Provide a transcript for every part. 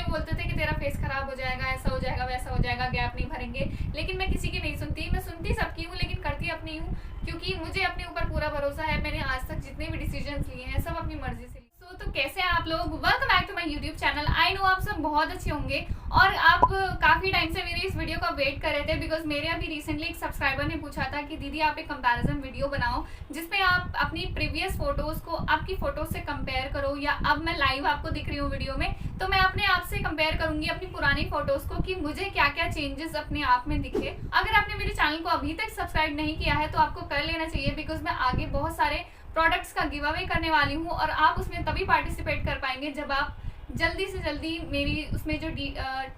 बोलते थे कि तेरा फेस खराब हो जाएगा, ऐसा हो जाएगा, वैसा हो जाएगा, गैप नहीं भरेंगे, लेकिन मैं किसी की नहीं सुनती। मैं सुनती सबकी हूँ लेकिन करती अपनी हूँ, क्योंकि मुझे अपने ऊपर पूरा भरोसा है। मैंने आज तक जितने भी डिसीजन लिए हैं सब अपनी मर्जी से लिए। तो कैसे हैं आप लोग? Welcome back to my YouTube channel. I know आप सब बहुत अच्छे होंगे और आप काफ़ी टाइम से मेरी इस वीडियो का वेट कर रहे थे, बिकॉज मेरे अभी रिसेंटली एक सब्सक्राइबर ने पूछा था कि दीदी आप एक कंपैरिजन वीडियो बनाओ जिसमें आप अपनी प्रीवियस फोटोज़ को आपकी फ़ोटो से कंपेयर करो, या अब मैं लाइव आपको दिख रही हूँ वीडियो में तो मैं अपने आप से कंपेयर करूंगी अपनी पुरानी फोटोज़ को कि मुझे क्या क्या चेंजेस अपने आप में दिखे। अगर आपने मेरे चैनल को अभी तक सब्सक्राइब नहीं किया है तो आपको कर लेना चाहिए, बिकॉज मैं आगे बहुत सारे प्रोडक्ट्स का गिव अवे करने वाली हूँ और आप उसमें तभी पार्टिसिपेट कर पाएंगे जब आप जल्दी से जल्दी मेरी उसमें जो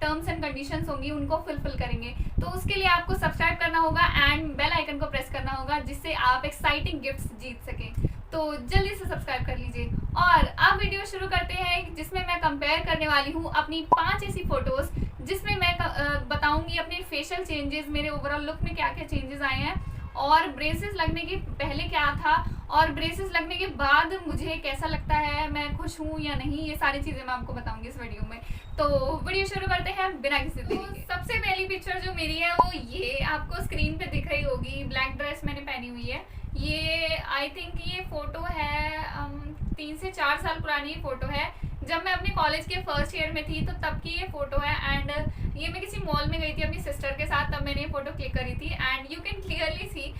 टर्म्स एंड कंडीशंस होंगी उनको फुलफिल करेंगे। तो उसके लिए आपको सब्सक्राइब करना होगा एंड बेल आइकन को प्रेस करना होगा, जिससे आप एक्साइटिंग गिफ्ट्स जीत सकें। तो जल्दी से सब्सक्राइब कर लीजिए और अब वीडियो शुरू करते हैं, जिसमें मैं कंपेयर करने वाली हूँ अपनी 5 ऐसी फोटोज़ जिसमें मैं बताऊंगी अपने फेशियल चेंजेस, मेरे ओवरऑल लुक में क्या क्या चेंजेस आए हैं, और ब्रेसेस लगने के पहले क्या था और ब्रेसेस लगने के बाद मुझे कैसा लगता है, मैं खुश हूँ या नहीं, ये सारी चीज़ें मैं आपको बताऊंगी इस वीडियो में। तो वीडियो शुरू करते हैं बिना किसी देरी के। सबसे पहली पिक्चर जो मेरी है वो ये आपको स्क्रीन पे दिख रही होगी। ब्लैक ड्रेस मैंने पहनी हुई है। ये आई थिंक ये फ़ोटो है 3 से 4 साल पुरानी फ़ोटो है, जब मैं अपने कॉलेज के फर्स्ट ईयर में थी तो तब की ये फ़ोटो है। एंड ये मैं किसी मॉल में गई थी अपनी सिस्टर के साथ, तब मैंने ये फ़ोटो क्लिक करी थी। And you can clearly see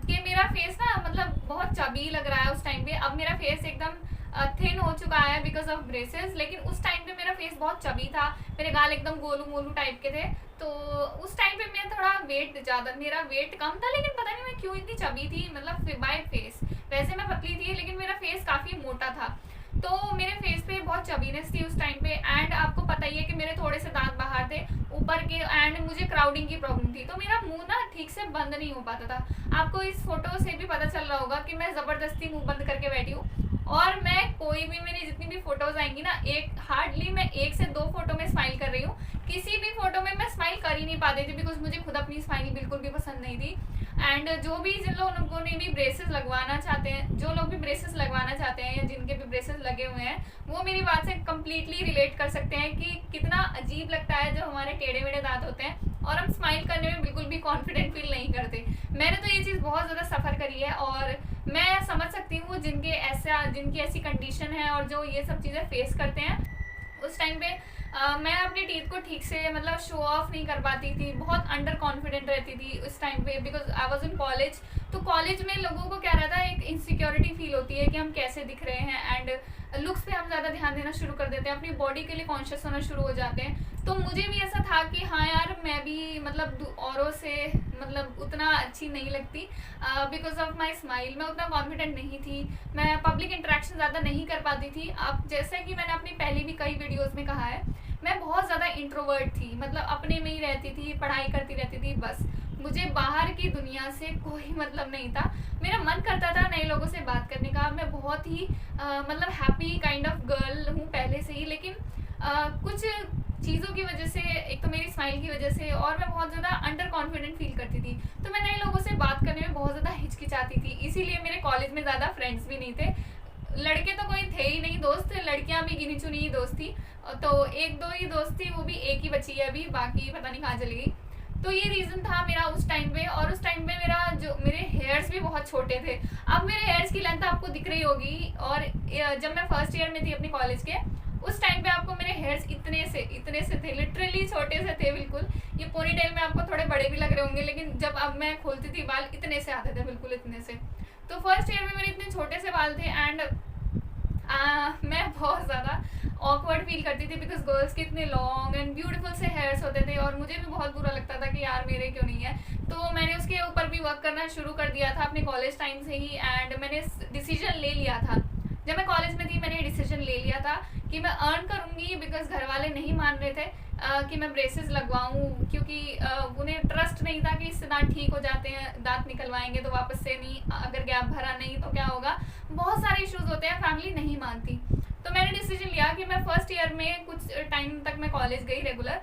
कि मेरा फेस ना मतलब बहुत चबी लग रहा है उस टाइम पे। अब मेरा फेस एकदम थिन हो चुका है बिकॉज ऑफ ब्रेसेस, लेकिन उस टाइम पे मेरा फेस बहुत चबी था, मेरे गाल एकदम गोलू मोलू टाइप के थे। तो उस टाइम पे मैं थोड़ा मेरा वेट कम था, लेकिन पता नहीं मैं क्यों इतनी चबी थी, मतलब बाय फेस। वैसे मैं पतली थी लेकिन मेरा फेस काफ़ी मोटा था, तो मेरे फेस पे बहुत चबीनेस थी उस टाइम पे। एंड आपको पता ही है कि मेरे थोड़े से दांत बाहर थे ऊपर के, एंड मुझे क्राउडिंग की प्रॉब्लम थी, तो मेरा मुंह ना ठीक से बंद नहीं हो पाता था। आपको इस फोटो से भी पता चल रहा होगा कि मैं ज़बरदस्ती मुंह बंद करके बैठी हूँ, और मैं कोई भी मेरी जितनी भी फोटोज आएंगी ना, हार्डली मैं 1 से 2 फोटो में स्माइल कर रही हूँ। किसी भी फोटो में मैं स्माइल कर ही नहीं पाती थी, बिकॉज मुझे खुद अपनी स्माइल बिल्कुल भी पसंद नहीं थी। एंड जिन लोगों ने भी ब्रेसेस लगवाना चाहते हैं, जो लोग भी ब्रेसेस लगवाना चाहते हैं या जिनके भी ब्रेसेस लगे हुए हैं, वो मेरी बात से कम्प्लीटली रिलेट कर सकते हैं कि कितना अजीब लगता है जब हमारे टेढ़े मेढ़े दांत होते हैं और हम स्माइल करने में बिल्कुल भी कॉन्फिडेंट फील नहीं करते। मैंने तो ये चीज़ बहुत ज़्यादा सफ़र करी है और मैं समझ सकती हूँ जिनकी ऐसी कंडीशन है और जो ये सब चीज़ें फेस करते हैं। उस टाइम पे मैं अपने टीथ को ठीक से मतलब शो ऑफ नहीं कर पाती थी, बहुत अंडर कॉन्फिडेंट रहती थी उस टाइम पे, because I was in college. तो कॉलेज में लोगों को क्या रहता है, एक इनसिक्योरिटी फील होती है कि हम कैसे दिख रहे हैं, एंड लुक्स पे हम ज़्यादा ध्यान देना शुरू कर देते हैं, अपनी बॉडी के लिए कॉन्शियस होना शुरू हो जाते हैं। तो मुझे भी ऐसा था कि हाँ यार, मैं भी मतलब औरों से मतलब उतना अच्छी नहीं लगती बिकॉज ऑफ माई स्माइल। मैं उतना कॉन्फिडेंट नहीं थी, मैं पब्लिक इंटरेक्शन ज़्यादा नहीं कर पाती थी। अब जैसे कि मैंने अपनी पहले भी कई वीडियोज़ में कहा है, मैं बहुत ज़्यादा इंट्रोवर्ट थी, मतलब अपने में ही रहती थी, पढ़ाई करती रहती थी, बस मुझे बाहर की दुनिया से कोई मतलब नहीं था। मेरा मन करता था नए लोगों से बात करने का, मैं बहुत ही मतलब हैप्पी काइंड ऑफ गर्ल हूँ पहले से ही, लेकिन कुछ चीज़ों की वजह से, एक तो मेरी स्माइल की वजह से, और मैं बहुत ज़्यादा अंडर कॉन्फिडेंट फील करती थी, तो मैं नए लोगों से बात करने में बहुत ज़्यादा हिचकिचाती थी। इसीलिए मेरे कॉलेज में ज़्यादा फ्रेंड्स भी नहीं थे, लड़के तो कोई थे ही नहीं दोस्त, लड़कियां भी गिनी चुनी ही दोस्त थी। तो 1-2 ही दोस्त थी, वो भी एक ही बची है अभी, बाकी पता नहीं कहाँ चली गई। तो ये रीज़न था मेरा उस टाइम पे। और उस टाइम पे मेरे हेयर्स भी बहुत छोटे थे। अब मेरे हेयर्स की लेंथ आपको दिख रही होगी, और जब मैं फर्स्ट ईयर में थी अपने कॉलेज के, उस टाइम पे आपको मेरे हेयर्स इतने से थे, लिटरली छोटे से थे बिल्कुल। ये पोनी टेल में आपको थोड़े बड़े भी लग रहे होंगे, लेकिन जब अब मैं खोलती थी बाल इतने से आते थे, बिल्कुल इतने से। तो फर्स्ट ईयर में मेरे इतने छोटे से बाल थे, एंड मैं बहुत ज़्यादा ऑकवर्ड फील करती थी बिकॉज गर्ल्स के इतने लॉन्ग एंड ब्यूटीफुल से हेयर्स होते थे, और मुझे भी बहुत बुरा लगता था कि यार मेरे क्यों नहीं है। तो मैंने उसके ऊपर भी वर्क करना शुरू कर दिया था अपने कॉलेज टाइम से ही, एंड मैंने डिसीजन ले लिया था। जब मैं कॉलेज में थी मैंने डिसीजन ले लिया था कि मैं अर्न करूँगी, बिकॉज घर वाले नहीं मान रहे थे कि मैं ब्रेसेस लगवाऊँ, क्योंकि उन्हें ट्रस्ट नहीं था कि इससे दांत ठीक हो जाते हैं, दांत निकलवाएंगे तो वापस से नहीं, अगर गैप भरा नहीं तो क्या होगा, बहुत सारे इश्यूज होते हैं, फैमिली नहीं मानती। तो मैंने डिसीजन लिया कि मैं फर्स्ट ईयर में कुछ टाइम तक मैं कॉलेज गई रेगुलर।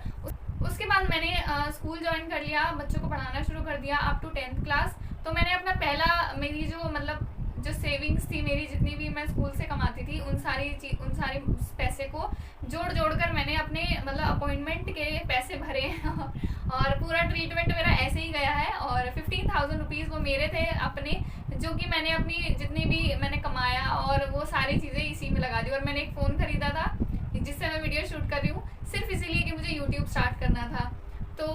उसके बाद मैंने स्कूल ज्वाइन कर लिया, बच्चों को पढ़ाना शुरू कर दिया अप टू 10th क्लास। तो मैंने अपना पहला, मेरी जो मतलब जो सेविंग्स थी मेरी, जितनी भी मैं स्कूल से कमाती थी, उन सारे पैसे को जोड़ कर मैंने अपने मतलब अपॉइंटमेंट के पैसे भरे हैं और पूरा ट्रीटमेंट मेरा ऐसे ही गया है। और 15,000 रुपीज़ वो मेरे थे अपने, जो कि मैंने अपनी जितनी भी मैंने कमाया और वो सारी चीज़ें इसी में लगा दी। और मैंने एक फ़ोन ख़रीदा था जिससे मैं वीडियो शूट कर रही हूँ, सिर्फ इसीलिए कि मुझे यूट्यूब स्टार्ट करना था। तो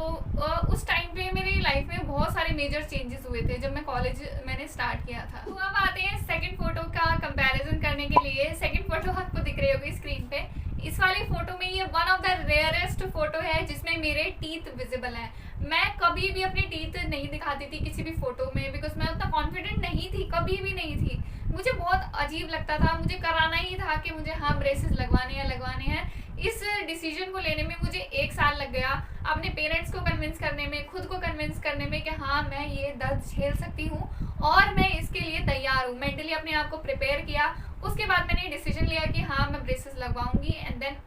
उस टाइम पे मेरी लाइफ में बहुत सारे मेजर चेंजेस हुए थे जब मैं कॉलेज मैंने स्टार्ट किया था। तो अब आते हैं सेकंड फोटो का कंपैरिजन करने के लिए। सेकंड फोटो आपको दिख रही होगी स्क्रीन पे। इस वाली फोटो में ये one of the rarest photo है जिसमें मेरे टीथ विजिबल हैं। मैं कभी भी अपने टीथ नहीं दिखाती थी किसी भी फोटो में, बिकॉज मैं उतना कॉन्फिडेंट नहीं थी, कभी भी नहीं थी। मुझे बहुत अजीब लगता था, मुझे कराना ही था कि मुझे हाँ ब्रेसेस लगवाने हैं। इस डिसीजन को लेने में मुझे 1 साल लग गया, अपने पेरेंट्स को कन्विंस करने में, खुद को कन्विंस करने में कि हाँ मैं ये दर्द झेल सकती हूँ और मैं इसके लिए तैयार हूँ। मेंटली अपने आप को प्रिपेयर किया। उसके बाद मैंने डिसीजन लिया कि हाँ मैं ब्रेसेस लगवाऊंगी। एंड देन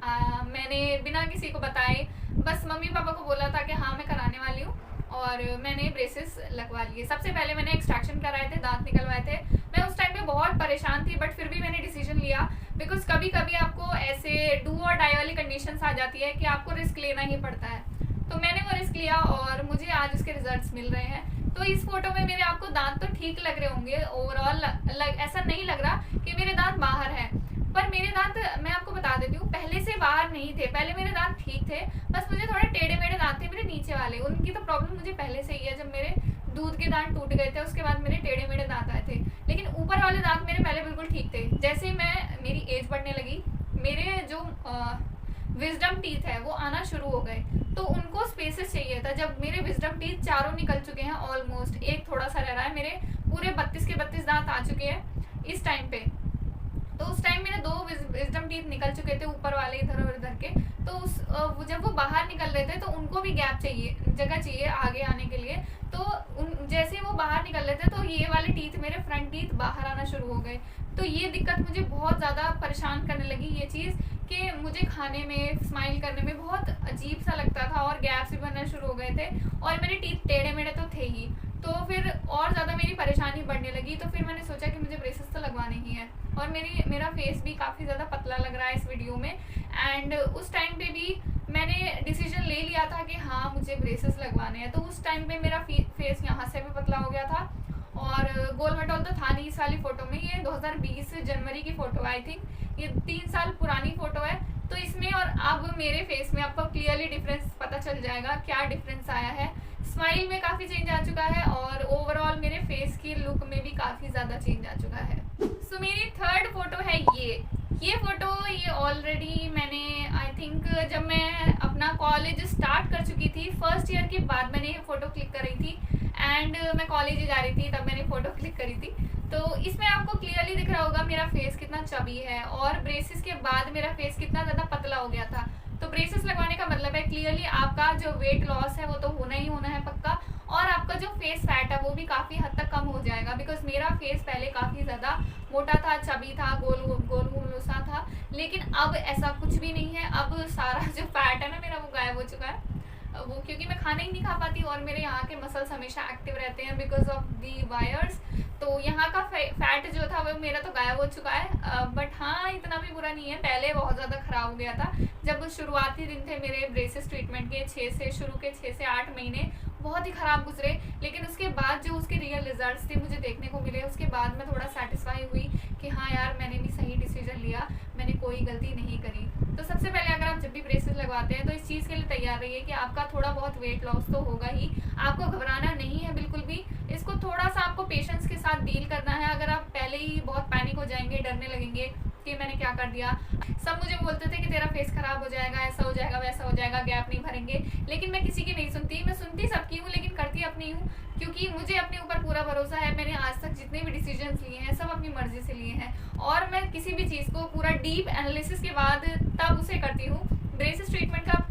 मैंने बिना किसी को बताए बस मम्मी पापा को बोला था कि हाँ मैं कराने वाली हूँ और मैंने ब्रेसेस लगवा लिए। सबसे पहले मैंने एक्सट्रैक्शन कराए थे, दांत निकलवाए थे। मैं उस टाइम पे बहुत परेशान थी, बट फिर भी मैंने डिसीजन लिया, बिकॉज कभी कभी आपको ऐसे डू और डाई वाली कंडीशंस आ जाती है कि आपको रिस्क लेना ही पड़ता है। तो मैंने वो रिस्क लिया और मुझे आज उसके रिजल्ट्स मिल रहे हैं। तो इस फोटो में मेरे आपको दांत तो ठीक लग रहे होंगे, ओवरऑल ऐसा नहीं लग रहा कि मेरे दांत बाहर हैं, पर मेरे दांत मैं आपको बता देती हूँ पहले से बाहर नहीं थे। पहले मेरे दांत ठीक थे, बस मुझे थोड़े टेढ़े मेढ़े दांत थे मेरे नीचे वाले। उनकी तो प्रॉब्लम मुझे पहले से ही है। जब मेरे दूध के दांत टूट गए थे उसके बाद मेरे टेढ़े मेढ़े दांत आए थे, लेकिन ऊपर वाले दांत मेरे पहले बिल्कुल ठीक थे। जैसे मेरी एज बढ़ने लगी, मेरे जो विजडम टीथ है वो आना शुरू हो गए, तो उनको स्पेसेस चाहिए था। जब मेरे विजडम टीथ चारों निकल चुके हैं ऑलमोस्ट, एक थोड़ा सा रह रहा है, मेरे पूरे 32 के 32 दांत आ चुके हैं इस टाइम पे। तो उस टाइम मेरे 2 विजडम टीथ निकल चुके थे, ऊपर वाले इधर और इधर के। तो जब वो बाहर निकल रहे थे तो उनको भी गैप चाहिए, जगह चाहिए आगे आने के लिए। तो जैसे वो बाहर निकल रहे थे तो ये वाले टीथ मेरे फ्रंट टीथ बाहर आना शुरू हो गए। तो ये दिक्कत मुझे बहुत ज़्यादा परेशान करने लगी, ये चीज़ कि मुझे खाने में, स्माइल करने में बहुत अजीब सा लगता था और गैप्स भी बनना शुरू हो गए थे और मेरे टीथ टेढ़े मेढ़े तो थे ही। तो फिर और ज़्यादा मेरी परेशानी बढ़ने लगी। तो फिर मैंने सोचा कि मुझे ब्रेसेस तो लगवाने ही है। और मेरा फेस भी काफ़ी ज़्यादा पतला लग रहा है इस वीडियो में। एंड उस टाइम पे भी मैंने डिसीजन ले लिया था कि हाँ मुझे ब्रेसेस लगवाने हैं। तो उस टाइम पे मेरा फेस यहाँ से भी पतला हो गया था और गोल मटोल तो था नहीं इस वाली फ़ोटो में। ये 2020 जनवरी की फ़ोटो आई थिंक, ये 3 साल पुरानी फ़ोटो है। तो इसमें और अब मेरे फेस में आपको क्लियरली डिफरेंस पता चल जाएगा, क्या डिफरेंस आया है। स्माइल में काफ़ी चेंज आ चुका है और ओवरऑल मेरे फेस की लुक में भी काफ़ी ज़्यादा चेंज आ चुका है। सो मेरी थर्ड फोटो है ये फ़ोटो। ये ऑलरेडी मैंने आई थिंक जब मैं अपना कॉलेज स्टार्ट कर चुकी थी, फर्स्ट ईयर के बाद मैंने ये फ़ोटो क्लिक करी थी। एंड मैं कॉलेज जा रही थी तब मैंने फ़ोटो क्लिक करी थी। तो इसमें आपको क्लियरली दिख रहा होगा मेरा फेस कितना चबी है और ब्रेसेस के बाद मेरा फेस कितना ज़्यादा पतला हो गया था। तो ब्रेसेस लगवाने का मतलब है क्लियरली आपका जो वेट लॉस है वो तो होना ही होना है पक्का, और आपका जो फेस फैट है वो भी काफ़ी हद तक कम हो जाएगा। बिकॉज मेरा फेस पहले काफ़ी ज़्यादा मोटा था, चबी था, गोल सा था, लेकिन अब ऐसा कुछ भी नहीं है। अब सारा जो फैट है ना मेरा वो गायब हो चुका है, वो क्योंकि मैं खाना ही नहीं खा पाती और मेरे यहाँ के मसल्स हमेशा एक्टिव रहते हैं बिकॉज ऑफ दी वायर्स। तो यहाँ का फैट जो था वो मेरा तो गायब हो चुका है। बट हाँ इतना भी बुरा नहीं है, पहले बहुत ज़्यादा ख़राब हो गया था। जब शुरुआती दिन थे मेरे ब्रेसेस ट्रीटमेंट के, 6 से 8 महीने बहुत ही ख़राब गुजरे, लेकिन उसके बाद जो उसके रियल रिजल्ट्स थे मुझे देखने को मिले, उसके बाद मैं थोड़ा सेटिस्फाई हुई कि हाँ यार मैंने भी सही डिसीजन लिया, मैंने कोई गलती नहीं करी। तो सबसे पहले अगर आप जब भी ब्रेसेस लगवाते हैं तो इस चीज़ के लिए तैयार रहिए कि आपका थोड़ा बहुत वेट लॉस तो होगा ही। आपको घबराना नहीं है बिल्कुल भी, इसको थोड़ा सा आपको पेशेंस के साथ डील करना है। अगर आप पहले ही बहुत पैनिक हो जाएंगे, डरने लगेंगे कि मैंने क्या कर दिया, सब मुझे बोलते थे कि तेरा फेस खराब हो जाएगा, ऐसा हो जाएगा, वैसा हो जाएगा, गैप नहीं भरेंगे, लेकिन मैं किसी की नहीं सुनती। मैं सुनती सबकी हूँ लेकिन करती अपनी हूँ, क्योंकि मुझे अपने ऊपर पूरा भरोसा है। मैंने आज तक जितने भी डिसीजंस लिए हैं सब अपनी मर्जी से लिए हैं और मैं किसी भी चीज़ को पूरा डीप एनालिसिस के बाद तब उसे करती हूँ। ब्रेसेस ट्रीटमेंट का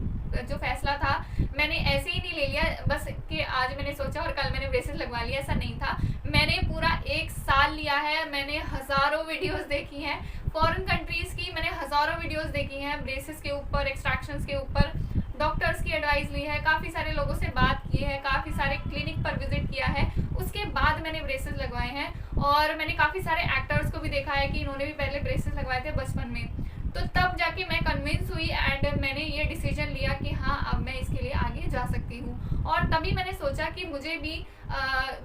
जो फैसला था मैंने ऐसे ही नहीं ले लिया बस कि आज मैंने सोचा और कल मैंने ब्रेसेस लगवा लिया, ऐसा नहीं था। मैंने पूरा 1 साल लिया है, मैंने हज़ारों वीडियोस देखी हैं, फॉरेन कंट्रीज़ की मैंने हज़ारों वीडियोस देखी हैं ब्रेसेस के ऊपर, एक्सट्रैक्शंस के ऊपर, डॉक्टर्स की एडवाइस ली है, काफ़ी सारे लोगों से बात की है, काफ़ी सारे क्लिनिक पर विजिट किया है, उसके बाद मैंने ब्रेसेस लगवाए हैं। और मैंने काफ़ी सारे एक्टर्स को भी देखा है कि इन्होंने भी पहले ब्रेसेस लगवाए थे बचपन में। तो तब जाके मैं कन्विंस हुई एंड मैंने ये डिसीजन लिया कि हाँ अब मैं इसके लिए आगे जा सकती हूँ। और तभी मैंने सोचा कि मुझे भी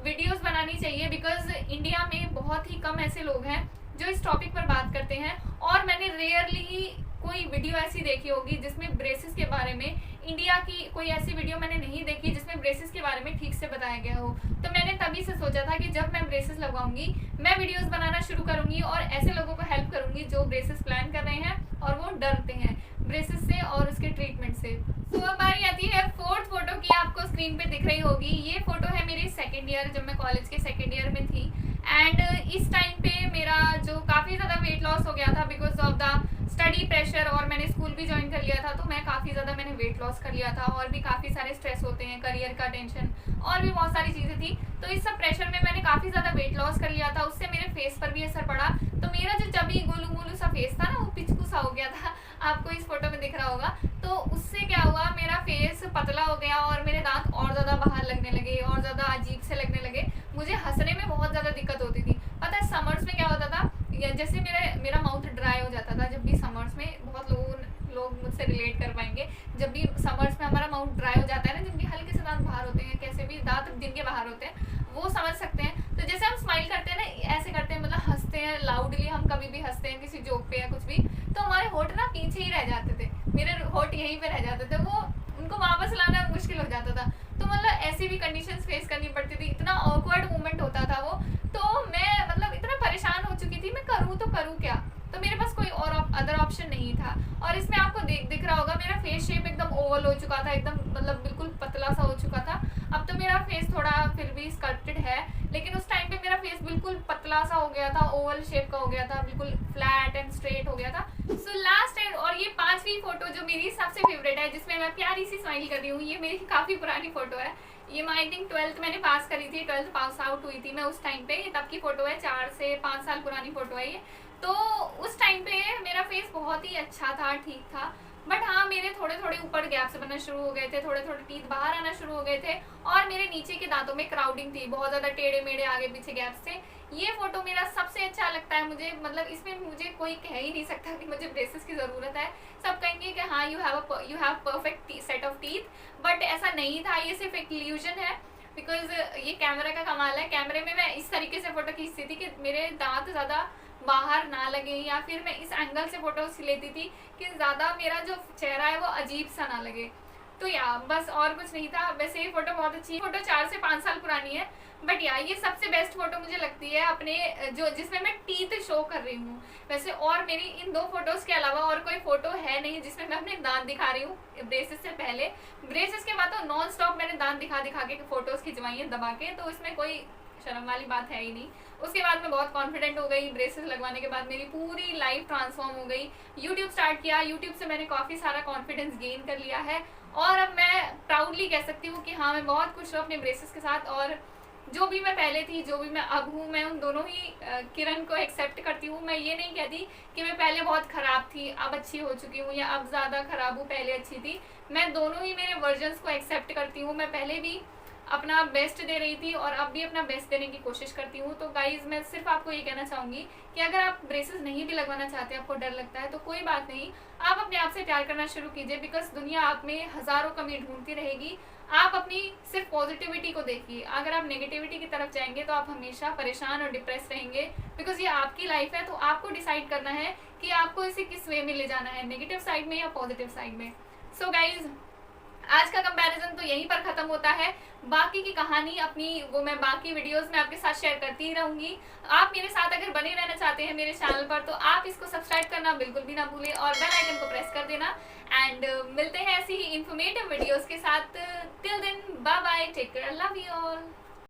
वीडियोस बनानी चाहिए, बिकॉज इंडिया में बहुत ही कम ऐसे लोग हैं जो इस टॉपिक पर बात करते हैं। और मैंने रेयरली ही कोई वीडियो ऐसी देखी होगी जिसमें ब्रेसेस के बारे में, इंडिया की कोई ऐसी वीडियो मैंने नहीं देखी जिसमें ब्रेसेस के बारे में ठीक से बताया गया हो। तो मैंने तभी से सोचा था कि जब मैं ब्रेसेस लगवाऊंगी मैं वीडियोस बनाना शुरू करूंगी और ऐसे लोगों को हेल्प करूंगी जो ब्रेसेस प्लान कर रहे हैं और वो डरते हैं ब्रेसेस से और उसके ट्रीटमेंट से। तो अब बारी आती है फोर्थ फोटो की, आपको स्क्रीन पे दिख रही होगी। ये फोटो है मेरी सेकेंड ईयर, जब मैं कॉलेज के सेकेंड ईयर में थी। एंड इस टाइम पे मेरा जो काफ़ी ज़्यादा वेट लॉस हो गया था because of the study pressure, और मैंने स्कूल भी ज्वाइन कर लिया था, तो मैं काफ़ी ज़्यादा मैंने वेट लॉस कर लिया था। और भी काफ़ी सारे स्ट्रेस होते हैं, करियर का टेंशन और भी बहुत सारी चीज़ें थी। तो इस सब प्रेशर में मैंने काफ़ी ज़्यादा वेट लॉस कर लिया था, उससे मेरे फेस पर भी असर पड़ा। तो मेरा जो चबी गोलू मोलू सा फेस था ना, वो पिचकू सा हो गया था, आपको इस फोटो में दिख रहा होगा। तो उससे क्या हुआ, मेरा फेस पतला हो गया और मेरे दांत और ज़्यादा बाहर लगने लगे और ज़्यादा अजीब से लगने लगे। मुझे हंसने में बहुत ज़्यादा दिक्कत होती थी। पता है समर्स में क्या होता था, जैसे मेरा माउथ ड्राई हो जाता था जब भी समर्स में, बहुत लोग मुझसे रिलेट कर पाएंगे। जब भी समर्स में हमारा माउथ ड्राई हो जाता है ना, जिनके हल्के से दांत बाहर होते हैं, कैसे भी दांत जिनके बाहर होते हैं वो समझ सकते हैं। तो जैसे हम स्माइल करते हैं ना, ऐसे करते हैं, मतलब हंसते हैं लाउडली, हम कभी भी हंसते हैं किसी जोक पे या कुछ भी, तो हमारे होठ ना पीछे ही रह जाते थे, मेरे होठ यहीं पे रह जाते थे, वो उनको वापस लाना मुश्किल हो जाता था। तो मतलब ऐसी भी कंडीशंस फेस करनी पड़ती थी, इतना ऑकवर्ड मोमेंट होता था वो। तो मैं मतलब इतना परेशान हो चुकी थी, मैं करूँ तो करूँ क्या, तो मेरे पास कोई और अदर ऑप्शन नहीं था। और इसमें आपको दिख रहा होगा मेरा फेस शेप एकदम ओवल हो चुका था, एकदम मतलब बिल्कुल पतला सा हो चुका था। अब तो मेरा फेस थोड़ा फिर भी स्कल्प्टेड है, लेकिन उस टाइम पे मेरा फेस बिल्कुल पतला सा हो गया था, ओवल शेप का हो गया था, बिल्कुल फ्लैट एंड स्ट्रेट हो गया था। सो लास्ट एंड और ये 5वीं फोटो जो मेरी सबसे फेवरेट है, जिसमें मैं प्यारी सी स्माइल कर रही हूँ, ये मेरी काफ़ी पुरानी फोटो है। ये मैं आई थिंक 12th मैंने पास करी थी, 12th पास आउट हुई थी मैं उस टाइम पे, तब की फोटो है, 4 से 5 साल पुरानी फोटो है ये। तो उस टाइम पे मेरा फेस बहुत ही अच्छा था, ठीक था, बट हाँ मेरे थोड़े थोड़े ऊपर गैप्स बनना शुरू हो गए थे, थोड़े थोड़े टीथ बाहर आना शुरू हो गए थे, और मेरे नीचे के दांतों में क्राउडिंग थी, बहुत ज़्यादा टेढ़े मेढ़े आगे पीछे गैप्स थे। ये फोटो मेरा सबसे अच्छा लगता है मुझे, मतलब इसमें मुझे कोई कह ही नहीं सकता कि मुझे ब्रेसेस की ज़रूरत है। सब कहेंगे कि हाँ you have perfect set of teeth, but ऐसा नहीं था, ये सिर्फ एक इल्यूजन है। बिकॉज ये कैमरा का कमाल है, कैमरे में मैं इस तरीके से फोटो खींचती थी कि मेरे दांत ज़्यादा बाहर ना लगे, या फिर मैं इस एंगल से फोटो लेती थी कि ज़्यादा मेरा जो चेहरा है वो अजीब सा ना लगे। तो या बस और कुछ नहीं था। वैसे ये फोटो बहुत अच्छी है, फोटो 4 से 5 साल पुरानी है, बट या ये सबसे बेस्ट फोटो मुझे लगती है अपने जो जिसमें मैं टीथ शो कर रही हूँ। वैसे और मेरी इन 2 फोटोज़ के अलावा और कोई फोटो है नहीं जिसमें मैं अपने दांत दिखा रही हूँ ब्रेसेस से पहले। ब्रेसेस के बाद तो नॉन स्टॉप मैंने दांत दिखा के फोटोज़ खिंचवाई हैं दबा के, तो इसमें कोई शर्म वाली बात है ही नहीं। उसके बाद मैं बहुत कॉन्फिडेंट हो गई, ब्रेसेस लगवाने के बाद मेरी पूरी लाइफ ट्रांसफॉर्म हो गई। यूट्यूब स्टार्ट किया, यूट्यूब से मैंने काफ़ी सारा कॉन्फिडेंस गेन कर लिया है, और अब मैं प्राउडली कह सकती हूँ कि हाँ मैं बहुत खुश हूँ अपने ब्रेसेस के साथ। और जो भी मैं पहले थी, जो भी मैं अब हूँ, मैं उन दोनों ही किरण को एक्सेप्ट करती हूँ। मैं ये नहीं कहती कि मैं पहले बहुत ख़राब थी अब अच्छी हो चुकी हूँ, या अब ज़्यादा ख़राब हूँ पहले अच्छी थी। मैं दोनों ही मेरे वर्जन्स को एक्सेप्ट करती हूँ। मैं पहले भी अपना बेस्ट दे रही थी और अब भी अपना बेस्ट देने की कोशिश करती हूँ। तो गाइज मैं सिर्फ आपको ये कहना चाहूँगी कि अगर आप ब्रेसेस नहीं भी लगवाना चाहते, आपको डर लगता है, तो कोई बात नहीं, आप अपने आप से प्यार करना शुरू कीजिए, बिकॉज दुनिया आप में हज़ारों कमी ढूंढती रहेगी। आप अपनी सिर्फ पॉजिटिविटी को देखिए, अगर आप नेगेटिविटी की तरफ जाएंगे तो आप हमेशा परेशान और डिप्रेस रहेंगे, बिकॉज ये आपकी लाइफ है। तो आपको डिसाइड करना है कि आपको इसे किस वे में ले जाना है, नेगेटिव साइड में या पॉजिटिव साइड में। सो गाइज आज का कंपैरिजन तो यहीं पर ख़त्म होता है। बाकी की कहानी अपनी वो मैं बाकी वीडियोस में आपके साथ शेयर करती ही रहूँगी। आप मेरे साथ अगर बने रहना चाहते हैं मेरे चैनल पर, तो आप इसको सब्सक्राइब करना बिल्कुल भी ना भूलें और बेल आइकन को प्रेस कर देना। एंड मिलते हैं ऐसी ही इन्फॉर्मेटिव वीडियोस के साथ। Till then bye bye, take care, love you all.